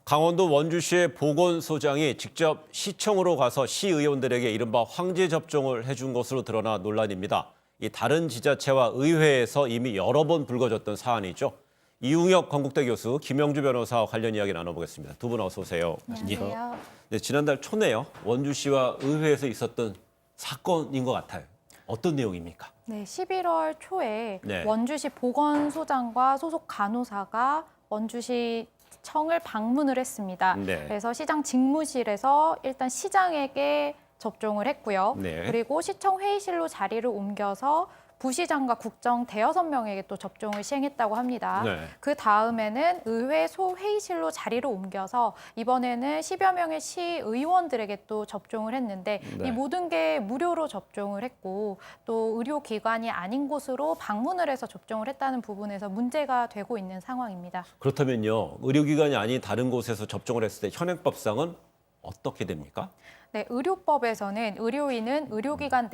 강원도 원주시의 보건소장이 직접 시청으로 가서 시의원들에게 이른바 황제 접종을 해준 것으로 드러나 논란입니다. 이 다른 지자체와 의회에서 이미 여러 번 불거졌던 사안이죠. 이웅혁 건국대 교수, 김영주 변호사와 관련 이야기 나눠보겠습니다. 두 분 어서 오세요. 안녕하세요. 네, 지난달 초네요. 원주시와 의회에서 있었던 사건인 것 같아요. 어떤 내용입니까? 네, 11월 초에 네. 원주시 보건소장과 소속 간호사가 원주시 청을 방문을 했습니다. 네. 그래서 시장 직무실에서 일단 시장에게 접종을 했고요. 네. 그리고 시청 회의실로 자리를 옮겨서 부시장과 국정 대여섯 명에게 또 접종을 시행했다고 합니다. 네. 그 다음에는 의회 소회의실로 자리를 옮겨서 이번에는 10여 명의 시의원들에게 또 접종을 했는데 네. 이 모든 게 무료로 접종을 했고 또 의료기관이 아닌 곳으로 방문을 해서 접종을 했다는 부분에서 문제가 되고 있는 상황입니다. 그렇다면요, 의료기관이 아닌 다른 곳에서 접종을 했을 때 현행법상은 어떻게 됩니까? 네, 의료법에서는 의료인은 의료기관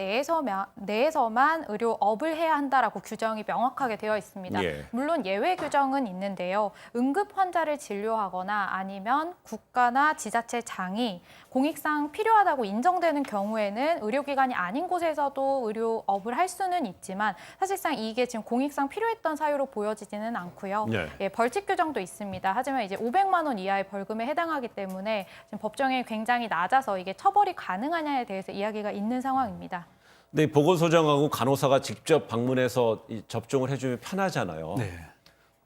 내에서만 의료업을 해야 한다라고 규정이 명확하게 되어 있습니다. 예. 물론 예외 규정은 있는데요. 응급 환자를 진료하거나 아니면 국가나 지자체장이 공익상 필요하다고 인정되는 경우에는 의료기관이 아닌 곳에서도 의료업을 할 수는 있지만 사실상 이게 지금 공익상 필요했던 사유로 보여지지는 않고요. 네. 예, 벌칙 규정도 있습니다. 하지만 이제 500만 원 이하의 벌금에 해당하기 때문에 지금 법정이 굉장히 낮아서 이게 처벌이 가능하냐에 대해서 이야기가 있는 상황입니다. 근데 보건소장하고 간호사가 직접 방문해서 이 접종을 해주면 편하잖아요. 네.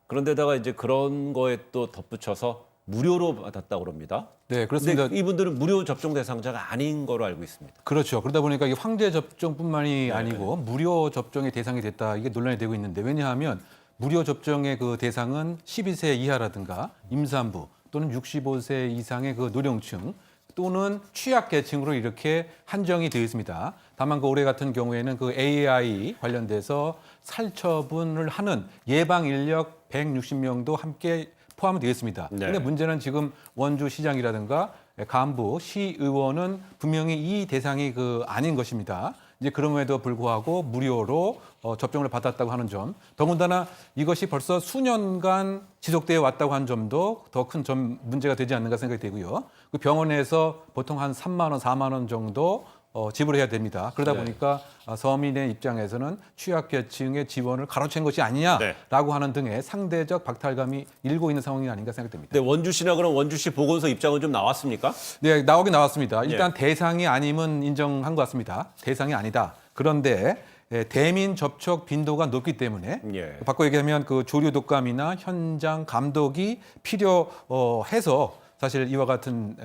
그런데다가 이제 그런 거에 또 덧붙여서 무료로 받았다고 합니다. 네, 그렇습니다. 근데 이분들은 무료 접종 대상자가 아닌 거로 알고 있습니다. 그렇죠. 그러다 보니까 이 황제 접종뿐만이 아니고 무료 접종의 대상이 됐다. 이게 논란이 되고 있는데 왜냐하면 무료 접종의 그 대상은 12세 이하라든가 임산부 또는 65세 이상의 그 노령층 또는 취약계층으로 이렇게 한정이 되어 있습니다. 다만 그 올해 같은 경우에는 그 AI 관련돼서 살처분을 하는 예방 인력 160명도 함께 포함되어 있습니다. 네. 그런데 문제는 지금 원주시장이라든가 간부, 시의원은 분명히 이 대상이 그 아닌 것입니다. 이제 그럼에도 불구하고 무료로 접종을 받았다고 하는 점, 더군다나 이것이 벌써 수년간 지속되어 왔다고 하는 점도 더 큰 문제가 되지 않는가 생각이 되고요. 그 병원에서 보통 한 3만 원, 4만 원 정도 지불해야 됩니다. 그러다 네. 보니까 서민의 입장에서는 취약계층의 지원을 가로챈 것이 아니냐라고 하는 등의 상대적 박탈감이 일고 있는 상황이 아닌가 생각됩니다. 근데 원주시나 그럼 원주시 보건소 입장은 좀 나왔습니까? 네, 나오긴 나왔습니다. 일단 대상이 아니면 인정한 것 같습니다. 대상이 아니다. 그런데 대민 접촉 빈도가 높기 때문에 예. 바꿔 얘기하면 그 조류 독감이나 현장 감독이 필요해서 사실 이와 같은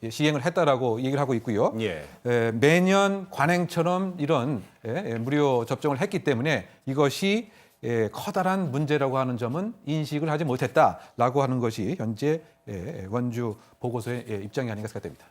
시행을 했다라고 얘기를 하고 있고요. 예. 매년 관행처럼 이런 무료 접종을 했기 때문에 이것이 커다란 문제라고 하는 점은 인식을 하지 못했다라고 하는 것이 현재 원주 보고서의 입장이 아닌가 생각됩니다.